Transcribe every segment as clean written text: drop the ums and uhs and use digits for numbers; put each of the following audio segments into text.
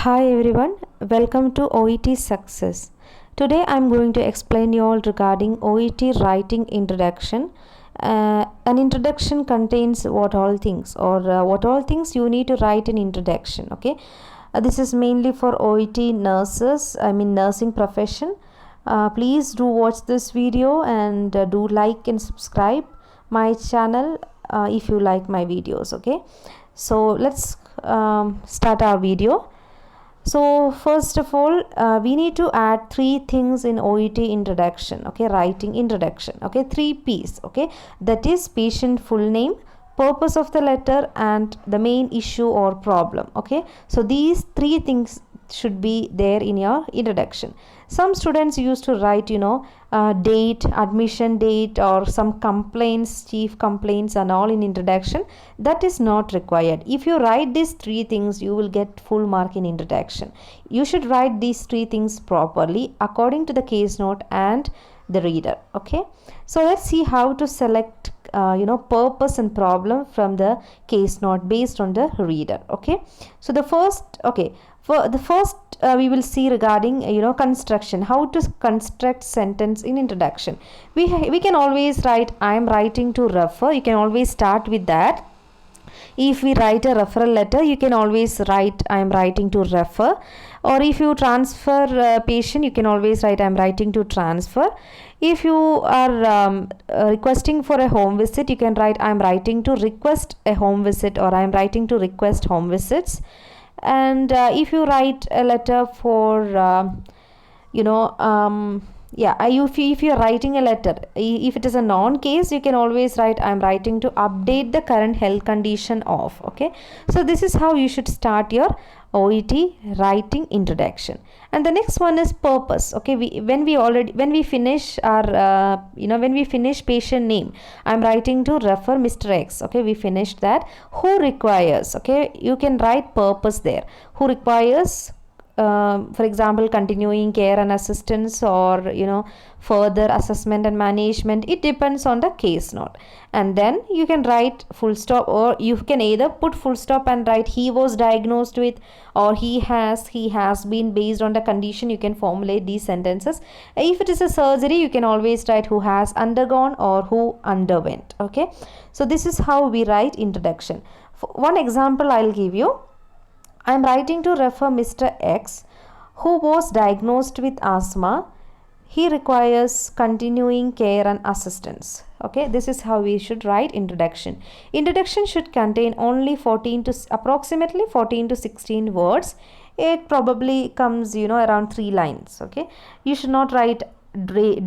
Hi everyone, welcome to OET Success. Today I am going to explain you all regarding OET writing introduction. An introduction contains what all things what all things you need to write in introduction. Okay, this is mainly for OET nurses, nursing profession. Please do watch this video and do like and subscribe my channel if you like my videos. Okay, so let's start our video. So first of all, we need to add three things in OET introduction. Okay, writing introduction. Okay, 3 P's. Okay, that is patient full name, purpose of the letter, and the main issue or problem. Okay, so these three things should be there in your introduction. Some students used to write date, admission date, or some complaints, chief complaints and all in introduction. That is not required. If you write these three things, you will get full mark in introduction. You should write these three things properly according to the case note and the reader. Okay, so let's see how to select purpose and problem from the case note based on the reader. Okay, so for the first we will see regarding construction, how to construct sentence in introduction. We can always write I am writing to refer. You can always start with that. If we write a referral letter, you can always write I am writing to refer, or if you transfer a patient, you can always write I am writing to transfer. If you are requesting for a home visit, you can write I am writing to request a home visit, or I am writing to request home visits. And if you write a letter for if you are writing a letter, if it is a non case, you can always write I am writing to update the current health condition of. Okay, so this is how you should start your OET writing introduction. And the next one is purpose. Okay, when we finish our when we finish patient name, I'm writing to refer Mr. X. Okay, we finished that. Who requires? Okay, you can write purpose there. Who requires, for example, continuing care and assistance, or further assessment and management. It depends on the case note. And then you can write full stop, or you can either put full stop and write he was diagnosed with, or he has been, based on the condition. You can formulate these sentences. If it is a surgery, you can always write who has undergone or who underwent. Okay, so this is how we write introduction. One example I'll give you. I am writing to refer Mr. X, who was diagnosed with asthma. He requires continuing care and assistance. Okay, this is how we should write introduction. Introduction should contain only approximately 14 to 16 words. It probably comes around 3 lines. Okay, you should not write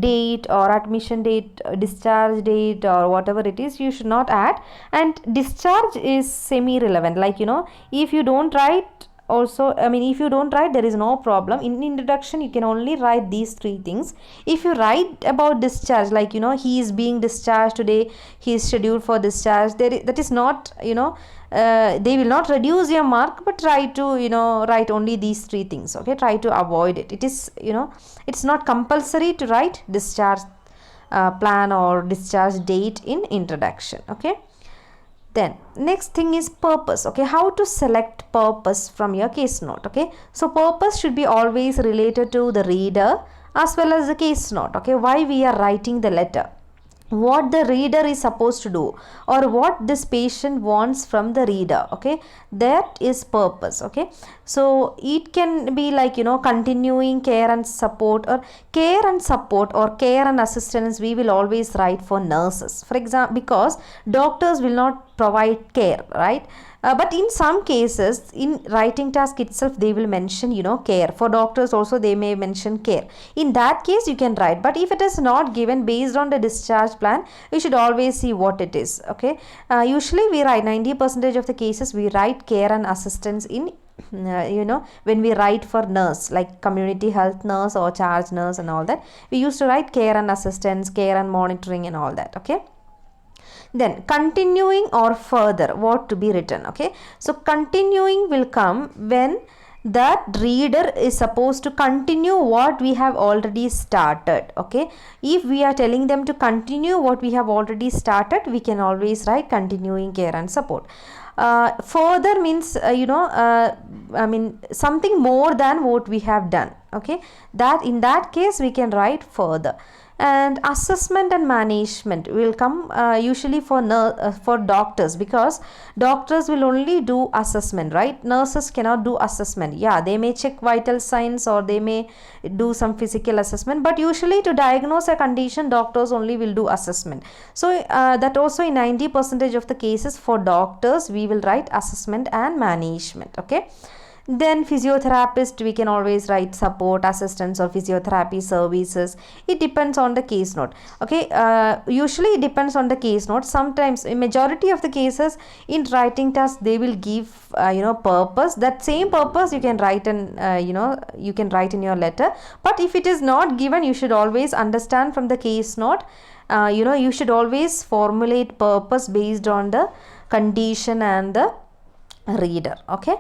date or admission date, discharge date, or whatever it is. You should not add. And discharge is semi relevant, like if you don't write also, if you don't write, there is no problem. In introduction, you can only write these three things. If you write about discharge, like he is being discharged today, he is scheduled for discharge, that is not they will not reduce your mark, but try to write only these three things. Okay, try to avoid it. It is it's not compulsory to write discharge plan or discharge date in introduction. Okay, then next thing is purpose. Okay, how to select purpose from your case note. Okay, so purpose should be always related to the reader as well as the case note. Okay, why we are writing the letter, what the reader is supposed to do, or what this patient wants from the reader. Okay, that is purpose. Okay, so it can be like continuing care and support, or care and support, or care and assistance. We will always write for nurses, for example, because doctors will not provide care, right? But in some cases, in writing task itself, they will mention care. For doctors also, they may mention care. In that case, you can write. But if it is not given based on the discharge plan, you should always see what it is. Okay, usually we write 90% of the cases, we write care and assistance in when we write for nurse, like community health nurse or charge nurse and all that, we used to write care and assistance, care and monitoring and all that. Okay, then continuing or further, what to be written. Okay, so continuing will come when that reader is supposed to continue what we have already started. Okay, if we are telling them to continue what we have already started, we can always write continuing care and support. Further means I mean something more than what we have done. Okay, that in that case we can write further. And assessment and management will come usually for doctors, because doctors will only do assessment, right? Nurses cannot do assessment. Yeah, they may check vital signs or they may do some physical assessment, but usually to diagnose a condition, doctors only will do assessment. So that also in 90% of the cases for doctors we will write assessment and management. Okay. Then physiotherapist, we can always write support, assistance or physiotherapy services. It depends on the case note. Okay, usually it depends on the case note. Sometimes in majority of the cases in writing task they will give purpose. That same purpose you can write in you can write in your letter. But if it is not given, you should always understand from the case note. You should always formulate purpose based on the condition and the reader. Okay.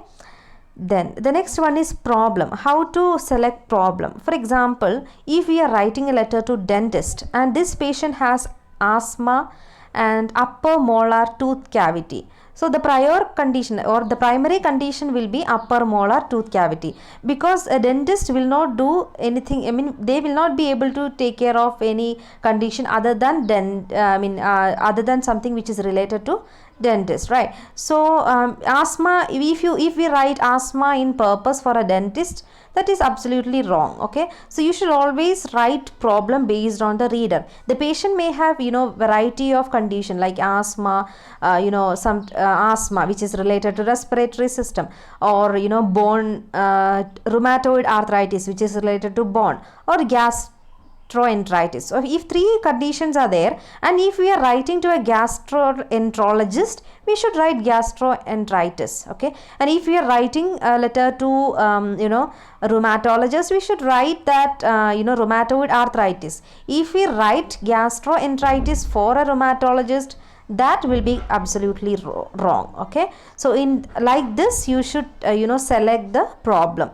Then the next one is problem. How to select problem? For example, if we are writing a letter to dentist and this patient has asthma and upper molar tooth cavity, so the prior condition or the primary condition will be upper molar tooth cavity, because a dentist will not do anything. I mean, they will not be able to take care of any condition other than other than something which is related to dentist, right? So asthma, if we write asthma in purpose for a dentist, that is absolutely wrong. Okay, so you should always write problem based on the reader. The patient may have variety of condition like asthma, some asthma which is related to respiratory system, or bone rheumatoid arthritis which is related to bone, or gastroenteritis. So if three conditions are there, and if we are writing to a gastroenterologist, we should write gastroenteritis. Okay, and if we are writing a letter to rheumatologist, we should write that rheumatoid arthritis. If we write gastroenteritis for a rheumatologist, that will be absolutely wrong. Okay, so in like this you should select the problem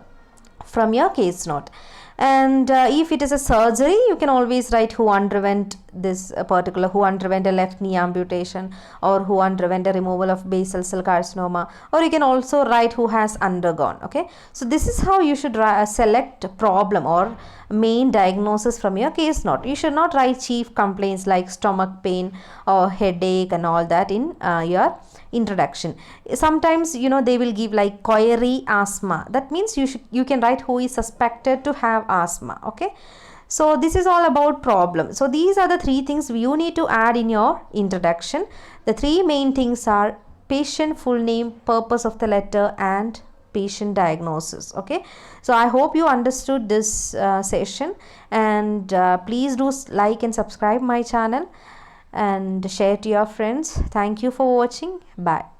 from your case note. And if it is a surgery, you can always write who underwent this particular, who underwent a left knee amputation, or who underwent a removal of basal cell carcinoma, or you can also write who has undergone. Okay, so this is how you should select problem or main diagnosis from your case note. You should not write chief complaints like stomach pain or headache and all that in your introduction. Sometimes they will give like query asthma. That means you can write who is suspected to have asthma. Okay, so this is all about problem. So these are the three things you need to add in your introduction. The three main things are patient full name, purpose of the letter, and patient diagnosis. Okay, so I hope you understood this session, and please do like and subscribe my channel and share to your friends. Thank you for watching. Bye.